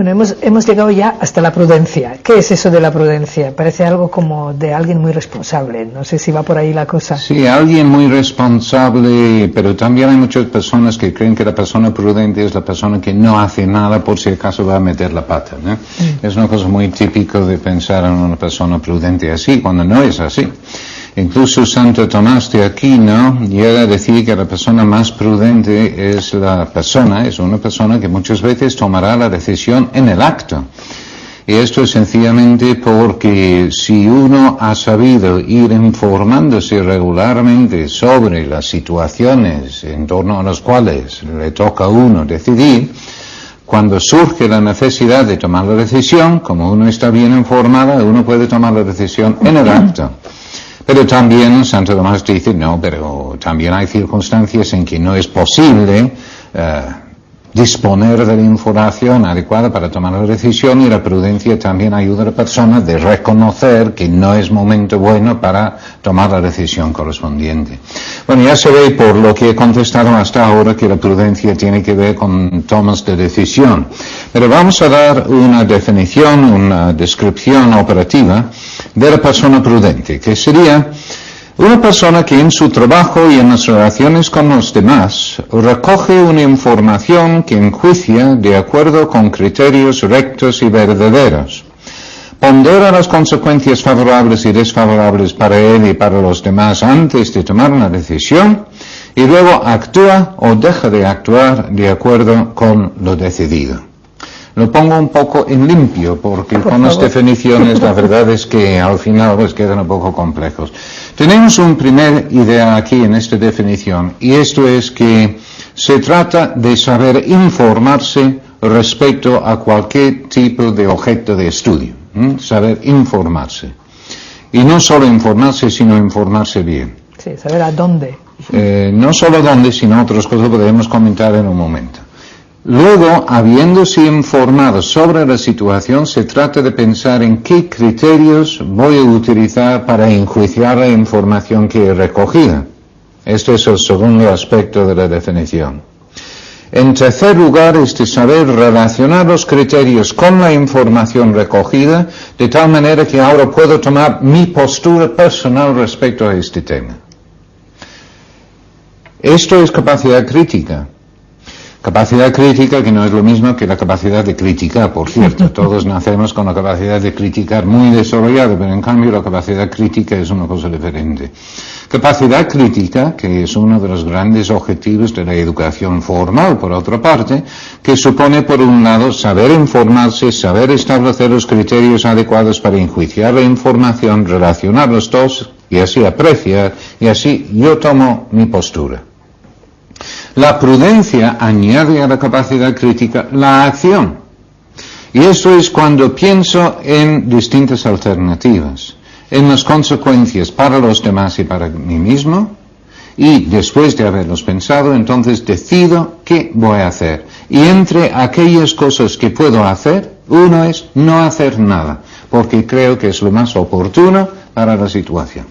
Bueno, hemos llegado ya hasta la prudencia. ¿Qué es eso de la prudencia? Parece algo como de alguien muy responsable. No sé si va por ahí la cosa. Sí, alguien muy responsable, pero también hay muchas personas que creen que la persona prudente es la persona que no hace nada por si acaso va a meter la pata, ¿no? Es una cosa muy típica de pensar en una persona prudente así, cuando no es así. Incluso Santo Tomás de Aquino llega a decir que la persona más prudente es una persona que muchas veces tomará la decisión en el acto. Y esto es sencillamente porque si uno ha sabido ir informándose regularmente sobre las situaciones en torno a las cuales le toca a uno decidir, cuando surge la necesidad de tomar la decisión, como uno está bien informado, uno puede tomar la decisión en el acto. Pero también Santo Tomás dice, no, pero también hay circunstancias en que no es posible disponer de la información adecuada para tomar la decisión, y la prudencia también ayuda a la persona de reconocer que no es momento bueno para tomar la decisión correspondiente. Bueno, ya se ve por lo que he contestado hasta ahora que la prudencia tiene que ver con tomas de decisión. Pero vamos a dar una definición, una descripción operativa de la persona prudente, que sería una persona que en su trabajo y en las relaciones con los demás recoge una información que enjuicia de acuerdo con criterios rectos y verdaderos, pondera las consecuencias favorables y desfavorables para él y para los demás antes de tomar una decisión, y luego actúa o deja de actuar de acuerdo con lo decidido. Lo pongo un poco en limpio, porque con las definiciones la verdad es que al final pues quedan un poco complejos. Tenemos una primera idea aquí en esta definición, y esto es que se trata de saber informarse respecto a cualquier tipo de objeto de estudio, saber informarse. Y no solo informarse, sino informarse bien. Sí, saber a dónde. No solo dónde, sino otras cosas que podemos comentar en un momento. Luego, habiéndose informado sobre la situación, se trata de pensar en qué criterios voy a utilizar para enjuiciar la información que he recogido. Este es el segundo aspecto de la definición. En tercer lugar, es de saber relacionar los criterios con la información recogida, de tal manera que ahora puedo tomar mi postura personal respecto a este tema. Esto es capacidad crítica. Capacidad crítica que no es lo mismo que la capacidad de criticar, por cierto. Todos nacemos con la capacidad de criticar muy desarrollada, pero en cambio la capacidad crítica es una cosa diferente. Capacidad crítica, que es uno de los grandes objetivos de la educación formal, por otra parte, que supone, por un lado, saber informarse, saber establecer los criterios adecuados para enjuiciar la información, relacionar los dos, y así apreciar, y así yo tomo mi postura. La prudencia añade a la capacidad crítica la acción. Y esto es cuando pienso en distintas alternativas, en las consecuencias para los demás y para mí mismo, y después de haberlos pensado, entonces decido qué voy a hacer. Y entre aquellas cosas que puedo hacer, uno es no hacer nada, porque creo que es lo más oportuno para la situación.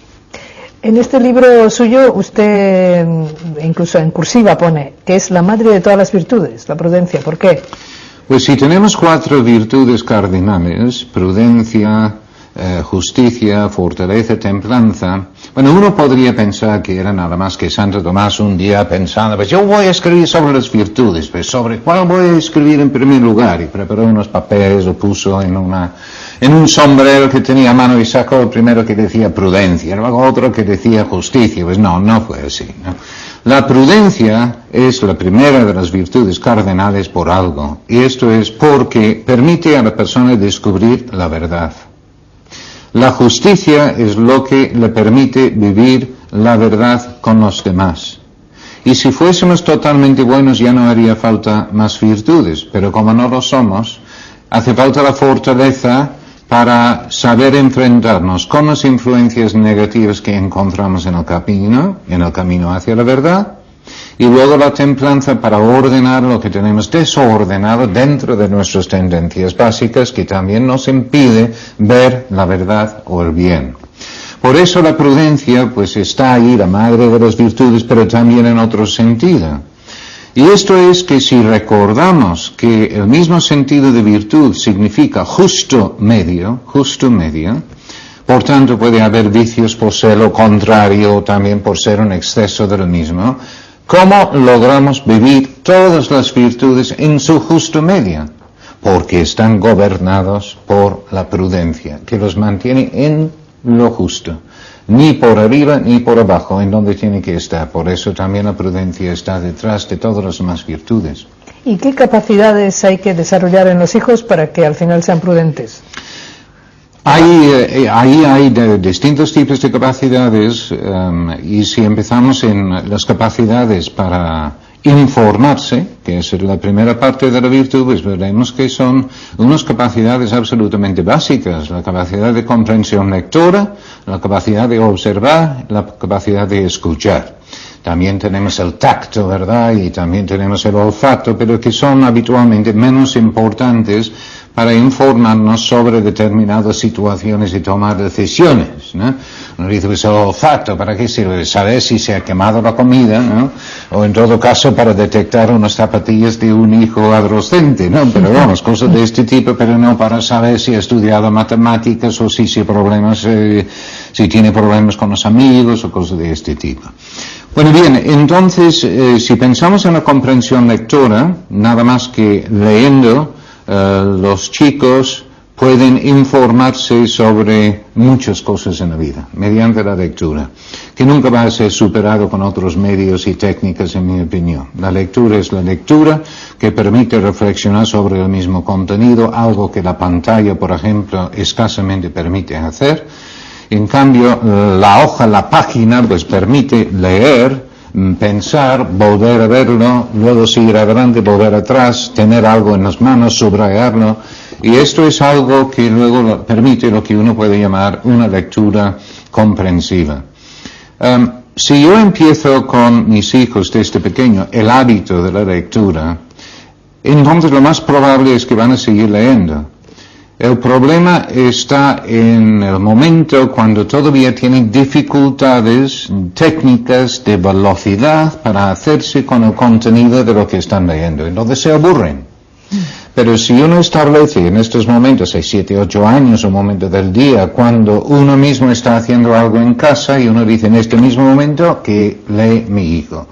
En este libro suyo, usted, incluso en cursiva, pone que es la madre de todas las virtudes, la prudencia. ¿Por qué? Pues si tenemos 4 virtudes cardinales, prudencia, justicia, fortaleza, templanza, bueno, uno podría pensar que era nada más que Santo Tomás un día pensando, pues yo voy a escribir sobre las virtudes, pues sobre cuál voy a escribir en primer lugar, y preparó unos papeles, lo puso en un sombrero que tenía a mano y sacó el primero que decía prudencia, luego otro que decía justicia. Pues no fue así, ¿no? La prudencia es la primera de las virtudes cardinales por algo, y esto es porque permite a la persona descubrir la verdad. La justicia es lo que le permite vivir la verdad con los demás. Y si fuésemos totalmente buenos ya no haría falta más virtudes, pero como no lo somos, hace falta la fortaleza para saber enfrentarnos con las influencias negativas que encontramos en el camino hacia la verdad, y luego la templanza para ordenar lo que tenemos desordenado dentro de nuestras tendencias básicas, que también nos impide ver la verdad o el bien. Por eso la prudencia pues está ahí, la madre de las virtudes, pero también en otro sentido. Y esto es que si recordamos que el mismo sentido de virtud significa justo medio, por tanto puede haber vicios por ser lo contrario o también por ser un exceso de lo mismo, ¿cómo logramos vivir todas las virtudes en su justo medio? Porque están gobernados por la prudencia, que los mantiene en lo justo. Ni por arriba ni por abajo, en donde tiene que estar. Por eso también la prudencia está detrás de todas las demás virtudes. ¿Y qué capacidades hay que desarrollar en los hijos para que al final sean prudentes? Ahí hay distintos tipos de capacidades y si empezamos en las capacidades para informarse, que es la primera parte de la virtud, pues veremos que son unas capacidades absolutamente básicas, la capacidad de comprensión lectora, la capacidad de observar, la capacidad de escuchar. También tenemos el tacto, ¿verdad? Y también tenemos el olfato, pero que son habitualmente menos importantes para informarnos sobre determinadas situaciones y tomar decisiones, ¿no? Uno dice, pues el olfato, ¿para qué sirve? Saber si se ha quemado la comida, ¿no? O en todo caso para detectar unas zapatillas de un hijo adolescente, ¿no? Pero vamos, cosas de este tipo, pero no para saber si ha estudiado matemáticas o si tiene problemas con los amigos o cosas de este tipo. Bueno, bien, entonces, si pensamos en la comprensión lectora, nada más que leyendo, los chicos pueden informarse sobre muchas cosas en la vida, mediante la lectura, que nunca va a ser superado con otros medios y técnicas, en mi opinión. La lectura es la lectura que permite reflexionar sobre el mismo contenido, algo que la pantalla, por ejemplo, escasamente permite hacer. En cambio, la hoja, la página, pues permite leer, pensar, volver a verlo, luego seguir adelante, volver atrás, tener algo en las manos, subrayarlo, y esto es algo que luego permite lo que uno puede llamar una lectura comprensiva. Si yo empiezo con mis hijos desde pequeño el hábito de la lectura, entonces lo más probable es que van a seguir leyendo. El problema está en el momento cuando todavía tienen dificultades técnicas de velocidad para hacerse con el contenido de lo que están leyendo. Entonces se aburren. Pero si uno establece en estos momentos, 6, 7, 8 años, un momento del día, cuando uno mismo está haciendo algo en casa y uno dice en este mismo momento que lee mi hijo.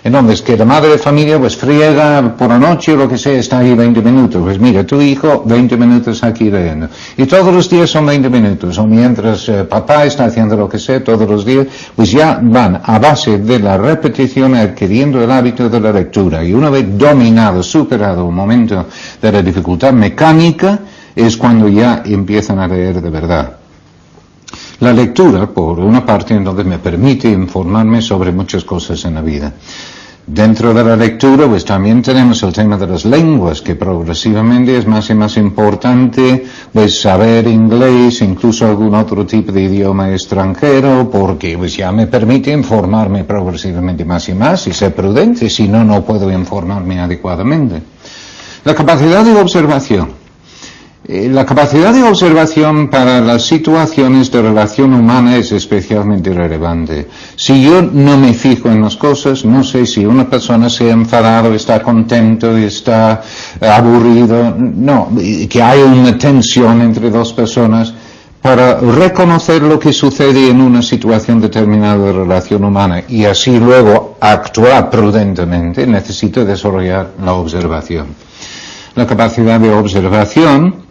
Entonces, que la madre de familia pues friega por la noche o lo que sea, está ahí 20 minutos. Pues mira, tu hijo 20 minutos aquí leyendo. Y todos los días son 20 minutos. O mientras papá está haciendo lo que sea todos los días, pues ya van a base de la repetición adquiriendo el hábito de la lectura. Y una vez dominado, superado un momento de la dificultad mecánica, es cuando ya empiezan a leer de verdad. La lectura, por una parte, entonces me permite informarme sobre muchas cosas en la vida. Dentro de la lectura, pues también tenemos el tema de las lenguas, que progresivamente es más y más importante, pues saber inglés, incluso algún otro tipo de idioma extranjero, porque pues ya me permite informarme progresivamente más y más y ser prudente, si no, no puedo informarme adecuadamente. La capacidad de observación. La capacidad de observación para las situaciones de relación humana es especialmente relevante. Si yo no me fijo en las cosas, no sé si una persona se ha enfadado, está contento, está aburrido, no, que hay una tensión entre dos personas. Para reconocer lo que sucede en una situación determinada de relación humana y así luego actuar prudentemente, necesito desarrollar la observación. La capacidad de observación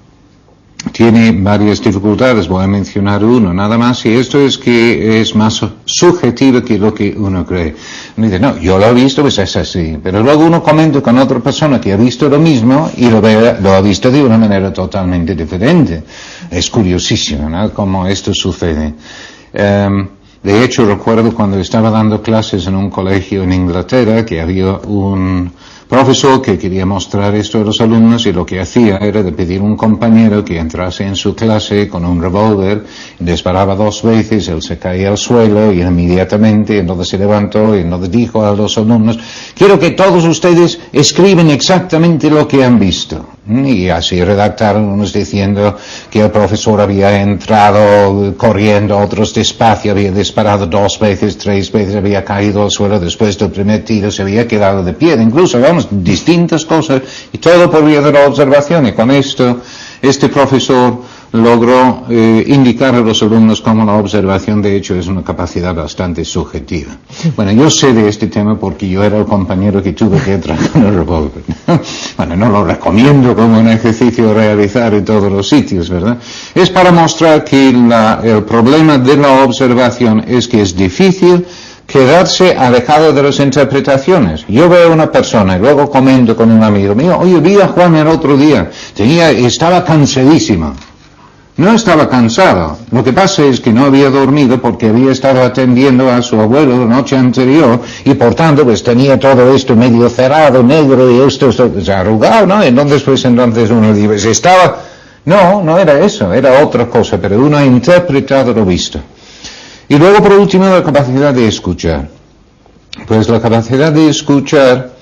tiene varias dificultades, voy a mencionar uno nada más, y esto es que es más subjetivo que lo que uno cree. Uno dice, no, yo lo he visto, pues es así, pero luego uno comenta con otra persona que ha visto lo mismo y lo ha visto de una manera totalmente diferente. Es curiosísimo, ¿no?, cómo esto sucede. De hecho, recuerdo cuando estaba dando clases en un colegio en Inglaterra que había un profesor que quería mostrar esto a los alumnos y lo que hacía era de pedir a un compañero que entrase en su clase con un revólver, disparaba 2 veces, él se caía al suelo y inmediatamente entonces se levantó y entonces dijo a los alumnos, quiero que todos ustedes escriben exactamente lo que han visto. Y así redactaron unos diciendo que el profesor había entrado corriendo, otros despacio, había disparado 2 veces, 3 veces, había caído al suelo después del primer tiro, se había quedado de pie, incluso, vamos, distintas cosas, y todo por vía de la observación. Y con esto, este profesor logró indicar a los alumnos cómo la observación de hecho es una capacidad bastante subjetiva. Bueno, yo sé de este tema porque yo era el compañero que tuve que entrar con el revólver. Bueno, no lo recomiendo como un ejercicio a realizar en todos los sitios, ¿verdad? Es para mostrar que el problema de la observación es que es difícil quedarse alejado de las interpretaciones. Yo veo a una persona y luego comento con un amigo mío, oye, vi a Juan el otro día, estaba cansadísimo. No estaba cansado. Lo que pasa es que no había dormido porque había estado atendiendo a su abuelo la noche anterior y por tanto pues tenía todo esto medio cerrado, negro y esto arrugado, ¿no? Entonces uno dice, pues estaba... No era eso, era otra cosa, pero uno ha interpretado lo visto. Y luego por último la capacidad de escuchar. Pues la capacidad de escuchar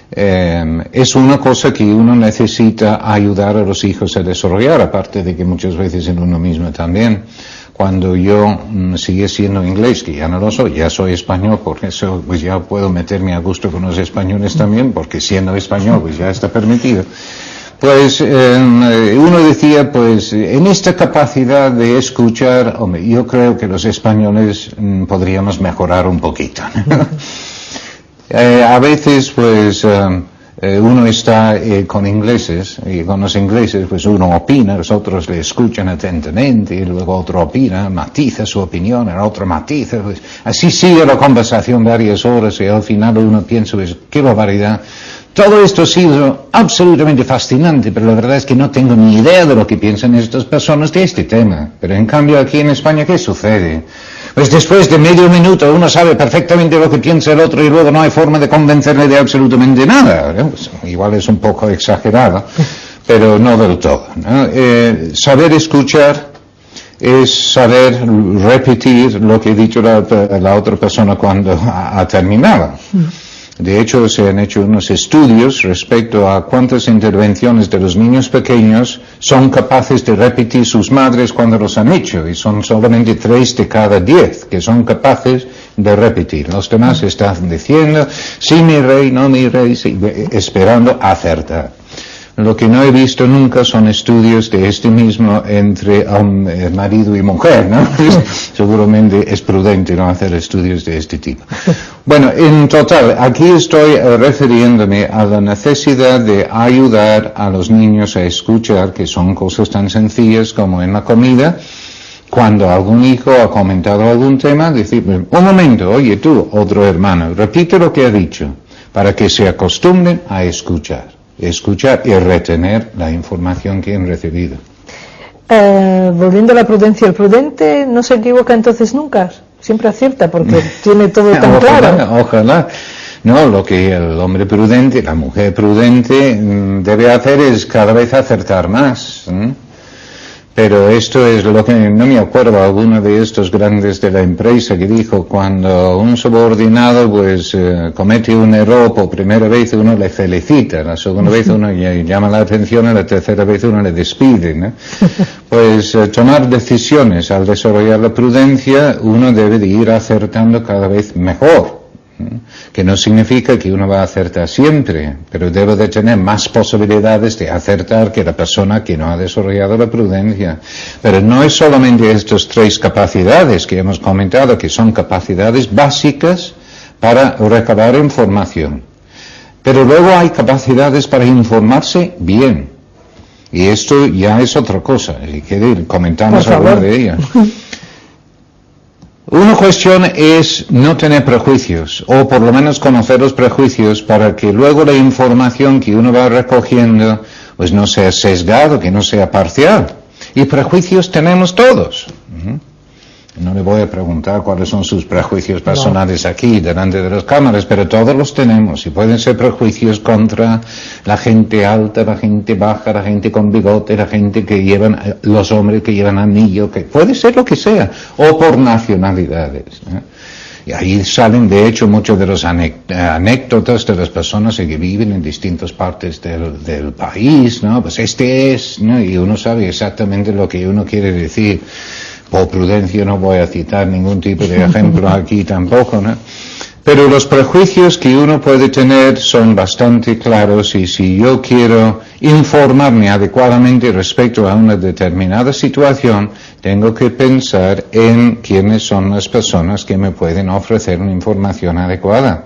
es una cosa que uno necesita ayudar a los hijos a desarrollar, aparte de que muchas veces en uno mismo también. Cuando yo sigue siendo inglés, que ya no lo soy, ya soy español, por eso pues ya puedo meterme a gusto con los españoles también, porque siendo español pues ya está permitido. Pues uno decía, pues en esta capacidad de escuchar, hombre, yo creo que los españoles podríamos mejorar un poquito, ¿no? A veces pues uno está con ingleses y con los ingleses pues uno opina, los otros le escuchan atentamente y luego otro opina, matiza su opinión, el otro matiza, pues así sigue la conversación varias horas y al final uno piensa pues qué barbaridad. Todo esto ha sido absolutamente fascinante, pero la verdad es que no tengo ni idea de lo que piensan estas personas de este tema. Pero en cambio aquí en España, ¿qué sucede? Pues después de medio minuto uno sabe perfectamente lo que piensa el otro y luego no hay forma de convencerle de absolutamente nada. Pues, igual es un poco exagerado, pero no del todo, ¿no? Saber escuchar es saber repetir lo que ha dicho la otra persona cuando ha terminado. De hecho, se han hecho unos estudios respecto a cuántas intervenciones de los niños pequeños son capaces de repetir sus madres cuando los han hecho, y son solamente 3 de cada 10 que son capaces de repetir. Los demás están diciendo, sí mi rey, no mi rey, sí, esperando acertar. Lo que no he visto nunca son estudios de este mismo entre marido y mujer, ¿no? Seguramente es prudente no hacer estudios de este tipo. Bueno, en total, aquí estoy refiriéndome a la necesidad de ayudar a los niños a escuchar, que son cosas tan sencillas como en la comida. Cuando algún hijo ha comentado algún tema, decir, un momento, oye tú, otro hermano, repite lo que ha dicho, para que se acostumbren a escuchar y retener la información que han recibido. Volviendo a la prudencia, el prudente no se equivoca entonces nunca, siempre acierta porque tiene todo tan claro. Ojalá. No, lo que el hombre prudente, la mujer prudente debe hacer es cada vez acertar más. Pero esto es lo que, no me acuerdo, alguno de estos grandes de la empresa que dijo, cuando un subordinado pues comete un error por primera vez uno le felicita, la segunda vez uno llama la atención y la tercera vez uno le despide, ¿no? Pues tomar decisiones al desarrollar la prudencia uno debe de ir acertando cada vez mejor. Que no significa que uno va a acertar siempre, pero debe de tener más posibilidades de acertar que la persona que no ha desarrollado la prudencia. Pero no es solamente estas 3 capacidades que hemos comentado, que son capacidades básicas para recabar información. Pero luego hay capacidades para informarse bien. Y esto ya es otra cosa, y que comentamos alguna de ellas. Una cuestión es no tener prejuicios, o por lo menos conocer los prejuicios para que luego la información que uno va recogiendo pues no sea sesgado, que no sea parcial. Y prejuicios tenemos todos. No le voy a preguntar cuáles son sus prejuicios personales aquí, delante de las cámaras, pero todos los tenemos, y pueden ser prejuicios contra la gente alta, la gente baja, la gente con bigote, la gente que llevan, los hombres que llevan anillo, que puede ser lo que sea, o por nacionalidades, ¿eh? Y ahí salen, de hecho, muchas de las anécdotas de las personas que viven en distintas partes del país, ¿no? Pues este es, ¿no? Y uno sabe exactamente lo que uno quiere decir. Por prudencia no voy a citar ningún tipo de ejemplo aquí tampoco, ¿no? Pero los prejuicios que uno puede tener son bastante claros, y si yo quiero informarme adecuadamente respecto a una determinada situación, tengo que pensar en quiénes son las personas que me pueden ofrecer una información adecuada.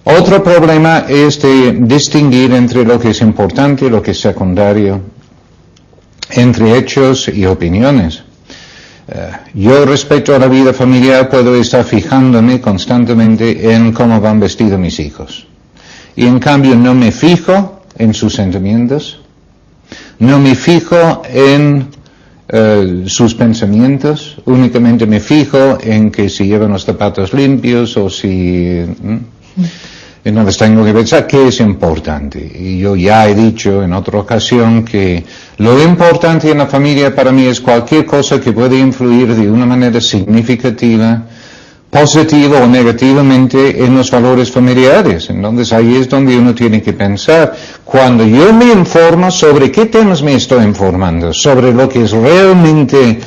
Otro problema es de distinguir entre lo que es importante y lo que es secundario, entre hechos y opiniones. Yo respecto a la vida familiar puedo estar fijándome constantemente en cómo van vestidos mis hijos. Y en cambio no me fijo en sus sentimientos, no me fijo en sus pensamientos, únicamente me fijo en que si llevan los zapatos limpios o si... Entonces tengo que pensar qué es importante. Y yo ya he dicho en otra ocasión que lo importante en la familia para mí es cualquier cosa que puede influir de una manera significativa, positiva o negativamente en los valores familiares. Entonces ahí es donde uno tiene que pensar. Cuando yo me informo, ¿sobre qué temas me estoy informando? ¿Sobre lo que es realmente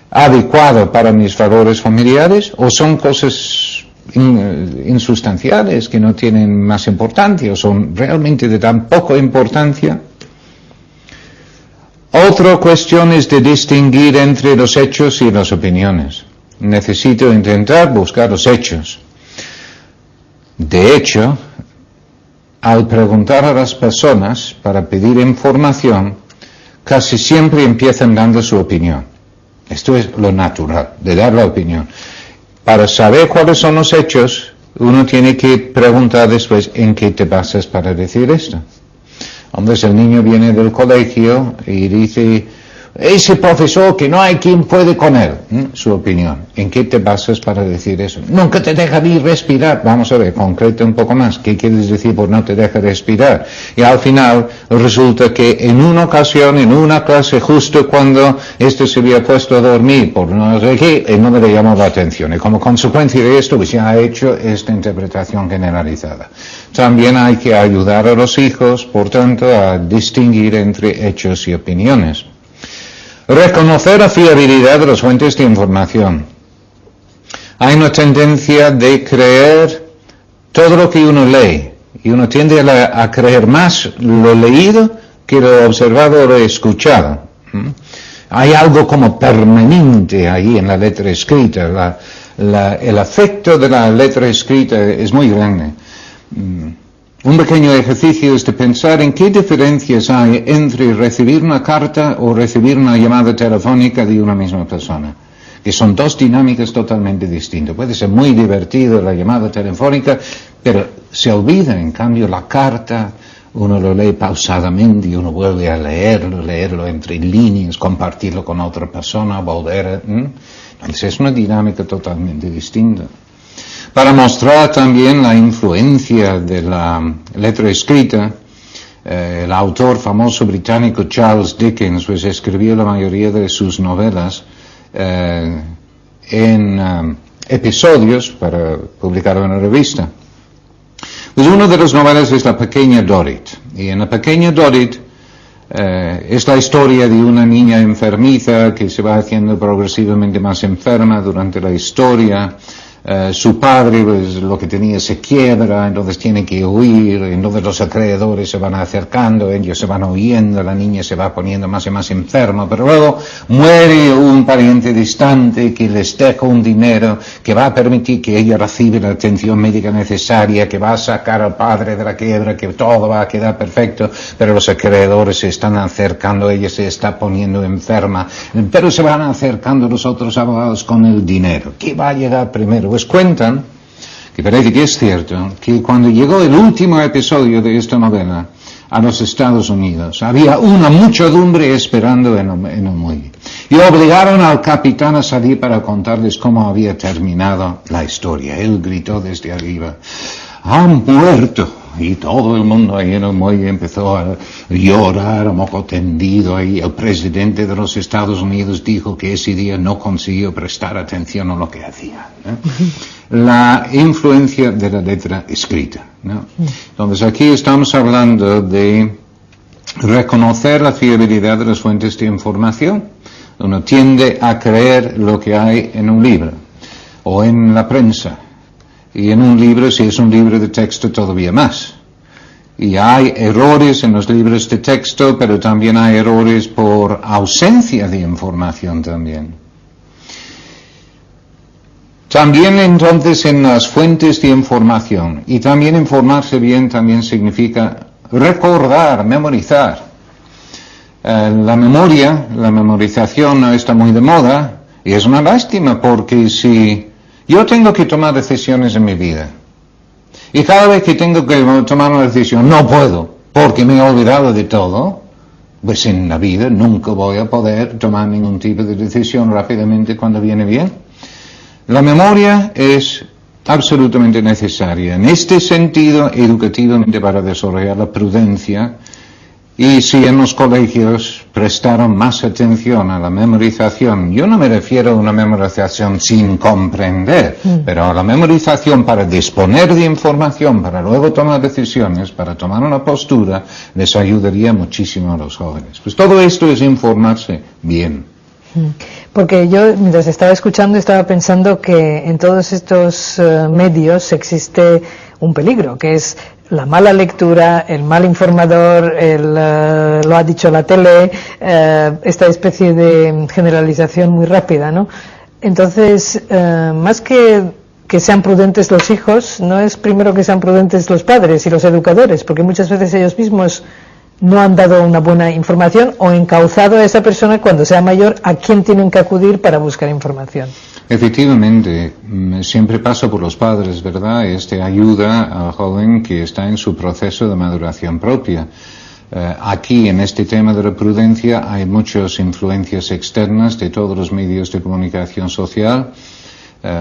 adecuado para mis valores familiares? ¿O son cosas insustanciales que no tienen más importancia o son realmente de tan poca importancia? Otra cuestión es de distinguir entre los hechos y las opiniones. Necesito intentar buscar los hechos. De hecho, al preguntar a las personas para pedir información, casi siempre empiezan dando su opinión. Esto es lo natural, de dar la opinión. Para saber cuáles son los hechos, uno tiene que preguntar después en qué te basas para decir esto. Entonces el niño viene del colegio y dice, ese profesor que no hay quien puede con él, su opinión. ¿En qué te basas para decir eso? Nunca te deja ni respirar. Vamos a ver, concreta un poco más. ¿Qué quieres decir por no te deja respirar? Y al final resulta que en una ocasión, en una clase, justo cuando se había puesto a dormir por no sé qué, él no me le llamó la atención. Y como consecuencia de esto, pues se ha hecho esta interpretación generalizada. También hay que ayudar a los hijos, por tanto, a distinguir entre hechos y opiniones. Reconocer la fiabilidad de las fuentes de información. Hay una tendencia de creer todo lo que uno lee, y uno tiende a creer más lo leído que lo observado o lo escuchado. Hay algo como permanente ahí en la letra escrita. El efecto de la letra escrita es muy grande. Un pequeño ejercicio es de pensar en qué diferencias hay entre recibir una carta o recibir una llamada telefónica de una misma persona, que son dos dinámicas totalmente distintas. Puede ser muy divertido la llamada telefónica, pero se olvida, en cambio, la carta, uno lo lee pausadamente y uno vuelve a leerlo entre líneas, compartirlo con otra persona, volver. Entonces es una dinámica totalmente distinta. Para mostrar también la influencia de la letra escrita, el autor famoso británico Charles Dickens pues escribió la mayoría de sus novelas en episodios para publicar en una revista. Pues una de las novelas es La Pequeña Dorrit, y en La Pequeña Dorrit es la historia de una niña enfermiza que se va haciendo progresivamente más enferma durante la historia. Su padre, pues, lo que tenía se quiebra, entonces tiene que huir, entonces los acreedores se van acercando, ellos se van huyendo, la niña se va poniendo más y más enferma, pero luego muere un pariente distante que les deja un dinero que va a permitir que ella reciba la atención médica necesaria, que va a sacar al padre de la quiebra, que todo va a quedar perfecto, pero los acreedores se están acercando, ella se está poniendo enferma, pero se van acercando los otros abogados con el dinero. ¿Qué va a llegar primero? Pues cuentan, que parece que es cierto, que cuando llegó el último episodio de esta novela a los Estados Unidos, había una muchedumbre esperando en el muelle. Y obligaron al capitán a salir para contarles cómo había terminado la historia. Él gritó desde arriba, ¡han muerto! Y todo el mundo ahí en el muelle empezó a llorar a moco tendido. Ahí el presidente de los Estados Unidos dijo que ese día no consiguió prestar atención a lo que hacía, ¿eh? la influencia de la letra escrita, ¿no? Entonces aquí estamos hablando de reconocer la fiabilidad de las fuentes de información. Uno tiende a creer lo que hay en un libro o en la prensa, y en un libro, si es un libro de texto, todavía más. Y hay errores en los libros de texto, pero también hay errores por ausencia de información también. También entonces en las fuentes de información, y también informarse bien también significa recordar, memorizar. La memoria, la memorización no está muy de moda, y es una lástima, porque si yo tengo que tomar decisiones en mi vida, y cada vez que tengo que tomar una decisión no puedo, porque me he olvidado de todo, pues en la vida nunca voy a poder tomar ningún tipo de decisión rápidamente cuando viene bien. La memoria es absolutamente necesaria, en este sentido, educativamente, para desarrollar la prudencia. Y si en los colegios prestaron más atención a la memorización, yo no me refiero a una memorización sin comprender, pero a la memorización para disponer de información, para luego tomar decisiones, para tomar una postura, les ayudaría muchísimo a los jóvenes. Pues todo esto es informarse bien. Porque yo, mientras estaba escuchando, estaba pensando que en todos estos medios existe un peligro, que es la mala lectura, el mal informador, lo ha dicho la tele, esta especie de generalización muy rápida, ¿no? Entonces, más que sean prudentes los hijos, no es primero que sean prudentes los padres y los educadores, porque muchas veces ellos mismos no han dado una buena información o encauzado a esa persona cuando sea mayor a quién tienen que acudir para buscar información. Efectivamente, siempre pasa por los padres, ¿verdad? Ayuda al joven que está en su proceso de maduración propia. Aquí, en este tema de la prudencia, hay muchas influencias externas de todos los medios de comunicación social.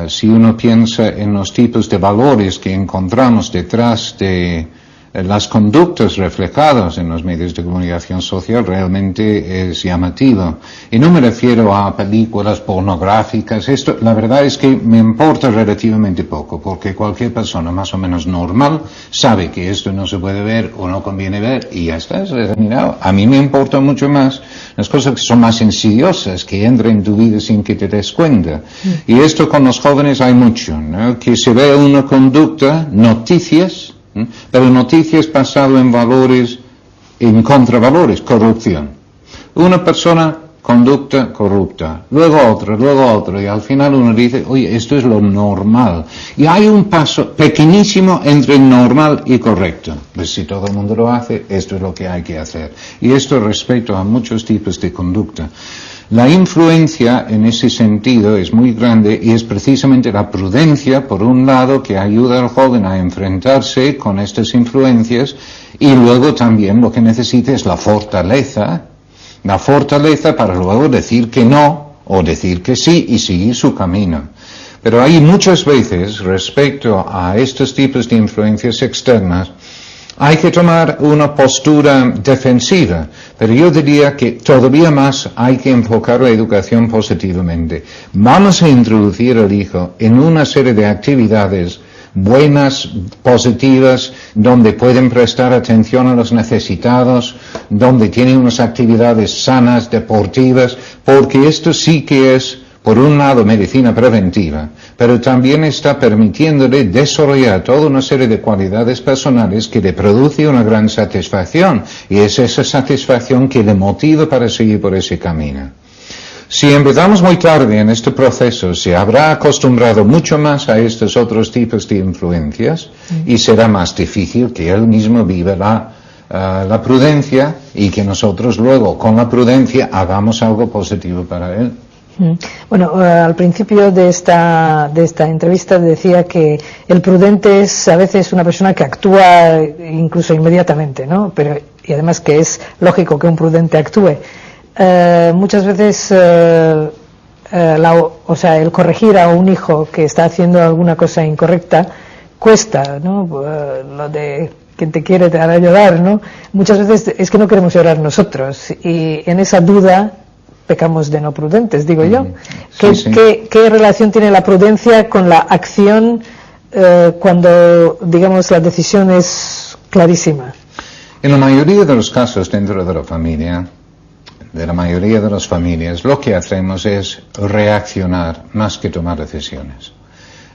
Si uno piensa en los tipos de valores que encontramos detrás de las conductas reflejadas en los medios de comunicación social, realmente es llamativo. Y no me refiero a películas pornográficas. Esto, la verdad es que me importa relativamente poco, porque cualquier persona más o menos normal sabe que esto no se puede ver o no conviene ver, y ya está, es determinado. A mí me importa mucho más las cosas que son más insidiosas, que entran en tu vida sin que te des cuenta. Y esto con los jóvenes hay mucho, ¿no? Que se ve una conducta, noticias, pero noticias basado en valores, en contravalores, corrupción. Una persona, conducta corrupta, luego otro, y al final uno dice, oye, esto es lo normal. Y hay un paso pequeñísimo entre normal y correcto. Pues si todo el mundo lo hace, esto es lo que hay que hacer. Y esto respecto a muchos tipos de conducta. La influencia en ese sentido es muy grande, y es precisamente la prudencia, por un lado, que ayuda al joven a enfrentarse con estas influencias, y luego también lo que necesita es la fortaleza para luego decir que no o decir que sí y seguir su camino. Pero hay muchas veces, respecto a estos tipos de influencias externas, hay que tomar una postura defensiva, pero yo diría que todavía más hay que enfocar la educación positivamente. Vamos a introducir al hijo en una serie de actividades buenas, positivas, donde pueden prestar atención a los necesitados, donde tienen unas actividades sanas, deportivas, porque esto sí que es, por un lado, medicina preventiva, pero también está permitiéndole desarrollar toda una serie de cualidades personales que le produce una gran satisfacción, y es esa satisfacción que le motiva para seguir por ese camino. Si empezamos muy tarde en este proceso, se habrá acostumbrado mucho más a estos otros tipos de influencias, y será más difícil que él mismo viva la prudencia, y que nosotros luego, con la prudencia, hagamos algo positivo para él. Bueno, al principio de esta entrevista decía que el prudente es a veces una persona que actúa incluso inmediatamente, ¿no? Y además que es lógico que un prudente actúe. Muchas veces, el corregir a un hijo que está haciendo alguna cosa incorrecta cuesta, ¿no? Lo de quien te quiere te hará llorar, ¿no? Muchas veces es que no queremos llorar nosotros, y en esa duda pecamos de no prudentes, digo yo. Sí. ¿Qué relación tiene la prudencia con la acción cuando, digamos, la decisión es clarísima? En la mayoría de los casos dentro de la familia, de la mayoría de las familias, lo que hacemos es reaccionar más que tomar decisiones.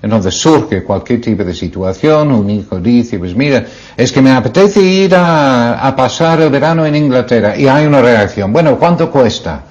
Entonces surge cualquier tipo de situación, un hijo dice, pues mira, es que me apetece ir a pasar el verano en Inglaterra, y hay una reacción, bueno, ¿cuánto cuesta?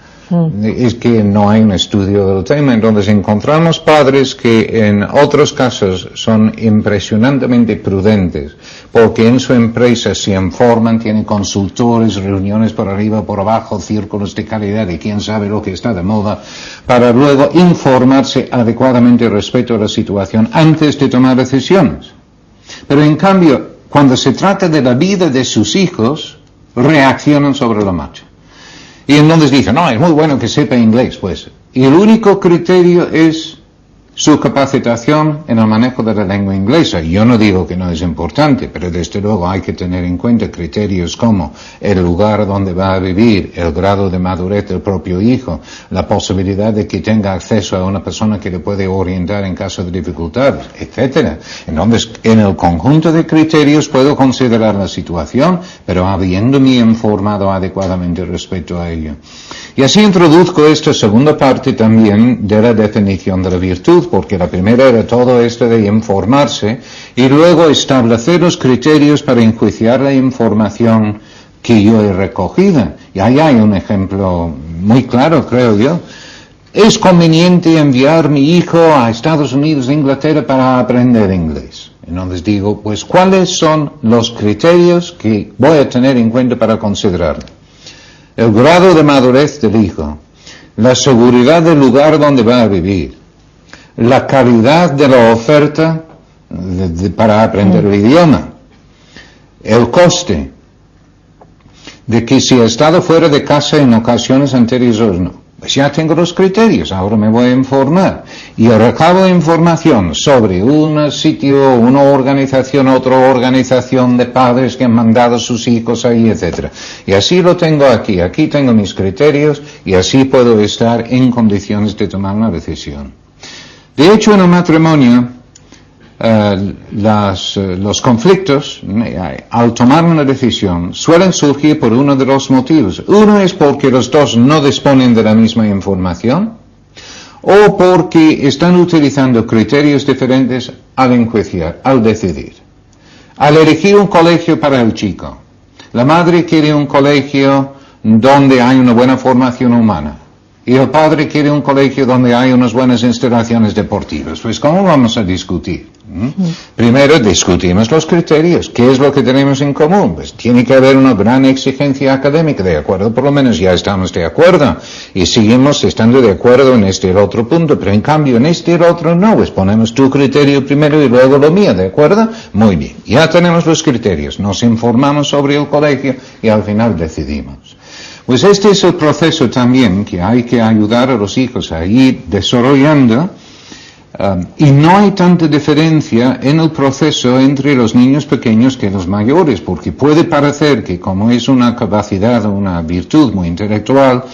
Es que no hay un estudio del tema, entonces encontramos padres que en otros casos son impresionantemente prudentes, porque en su empresa se informan, tienen consultores, reuniones por arriba, por abajo, círculos de calidad y quién sabe lo que está de moda, para luego informarse adecuadamente respecto a la situación antes de tomar decisiones. Pero en cambio, cuando se trata de la vida de sus hijos, reaccionan sobre la marcha. Y entonces dicen, no, es muy bueno que sepa inglés, pues. Y el único criterio es su capacitación en el manejo de la lengua inglesa. Yo no digo que no es importante, pero desde luego hay que tener en cuenta criterios como el lugar donde va a vivir, el grado de madurez del propio hijo, la posibilidad de que tenga acceso a una persona que le puede orientar en caso de dificultades, etcétera. Entonces, en el conjunto de criterios puedo considerar la situación, pero habiéndome informado adecuadamente respecto a ello. Y así introduzco esta segunda parte también de la definición de la virtud, porque la primera era todo esto de informarse y luego establecer los criterios para enjuiciar la información que yo he recogido. Y ahí hay un ejemplo muy claro, creo yo. ¿Es conveniente enviar a mi hijo a Estados Unidos e Inglaterra para aprender inglés? Entonces digo, pues ¿cuáles son los criterios que voy a tener en cuenta para considerarlo? El grado de madurez del hijo, la seguridad del lugar donde va a vivir, la calidad de la oferta para aprender el idioma, el coste de que si he estado fuera de casa en ocasiones anteriores o no. Pues ya tengo los criterios, ahora me voy a informar. Y recabo información sobre un sitio, una organización, otra organización de padres que han mandado a sus hijos ahí, etc. Y así lo tengo aquí tengo mis criterios y así puedo estar en condiciones de tomar una decisión. De hecho, en el matrimonio, los conflictos, al tomar una decisión, suelen surgir por uno de dos motivos. Uno es porque los dos no disponen de la misma información, o porque están utilizando criterios diferentes al enjuiciar, al decidir. Al elegir un colegio para el chico, la madre quiere un colegio donde hay una buena formación humana. Y el padre quiere un colegio donde hay unas buenas instalaciones deportivas. Pues ¿cómo vamos a discutir? Primero discutimos los criterios. ¿Qué es lo que tenemos en común? Pues tiene que haber una gran exigencia académica, ¿de acuerdo? Por lo menos ya estamos de acuerdo. Y seguimos estando de acuerdo en este y el otro punto. Pero en cambio en este y el otro no. Pues ponemos tu criterio primero y luego lo mío, ¿de acuerdo? Muy bien. Ya tenemos los criterios. Nos informamos sobre el colegio y al final decidimos. Pues este es el proceso también que hay que ayudar a los hijos a ir desarrollando, y no hay tanta diferencia en el proceso entre los niños pequeños que los mayores, porque puede parecer que como es una capacidad o una virtud muy intelectual,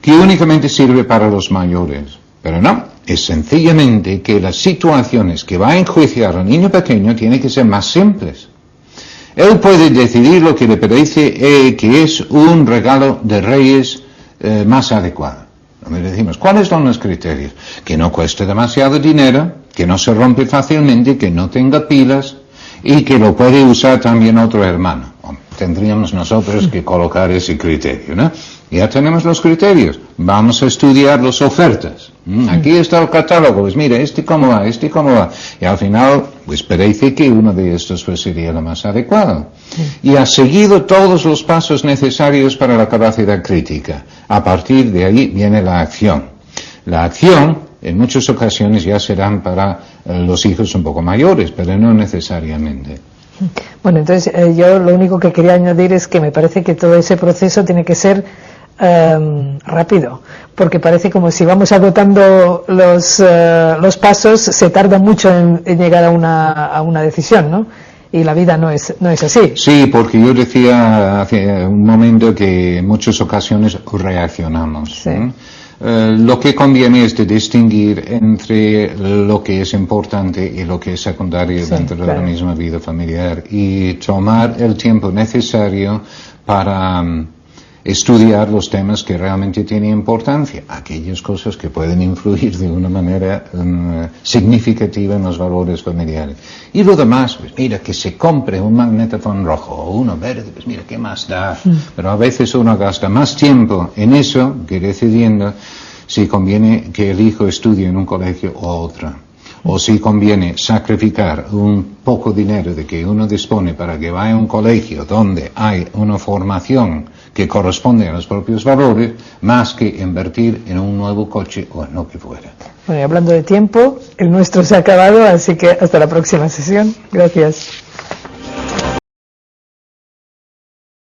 que únicamente sirve para los mayores. Pero no, es sencillamente que las situaciones que va a enjuiciar al niño pequeño tienen que ser más simples. Él puede decidir lo que le parece que es un regalo de Reyes más adecuado. Le decimos, ¿cuáles son los criterios? Que no cueste demasiado dinero, que no se rompe fácilmente, que no tenga pilas y que lo puede usar también otro hermano. Tendríamos nosotros que colocar ese criterio, ¿no? Ya tenemos los criterios, vamos a estudiar las ofertas. Aquí está el catálogo, pues mira, cómo va, cómo va. Y al final, pues parece que uno de estos pues sería lo más adecuado. Y ha seguido todos los pasos necesarios para la capacidad crítica. A partir de ahí viene la acción. La acción, en muchas ocasiones ya serán para los hijos un poco mayores, pero no necesariamente. Bueno, entonces yo lo único que quería añadir es que me parece que todo ese proceso tiene que ser rápido, porque parece como si vamos agotando los pasos, se tarda mucho en llegar a una decisión, ¿no? y la vida no es así. Sí, porque yo decía hace un momento que en muchas ocasiones reaccionamos. Sí. Lo que conviene es de distinguir entre lo que es importante y lo que es secundario dentro de la misma vida familiar y tomar el tiempo necesario para estudiar los temas que realmente tienen importancia, aquellas cosas que pueden influir de una manera significativa en los valores familiares. Y lo demás, pues mira, que se compre un magnetofón rojo o uno verde, pues mira, ¿qué más da? Pero a veces uno gasta más tiempo en eso que decidiendo si conviene que el hijo estudie en un colegio o otro. O si conviene sacrificar un poco dinero de que uno dispone para que vaya a un colegio donde hay una formación que corresponde a los propios valores, más que invertir en un nuevo coche o en lo que fuera. Bueno, y hablando de tiempo, el nuestro se ha acabado, así que hasta la próxima sesión. Gracias.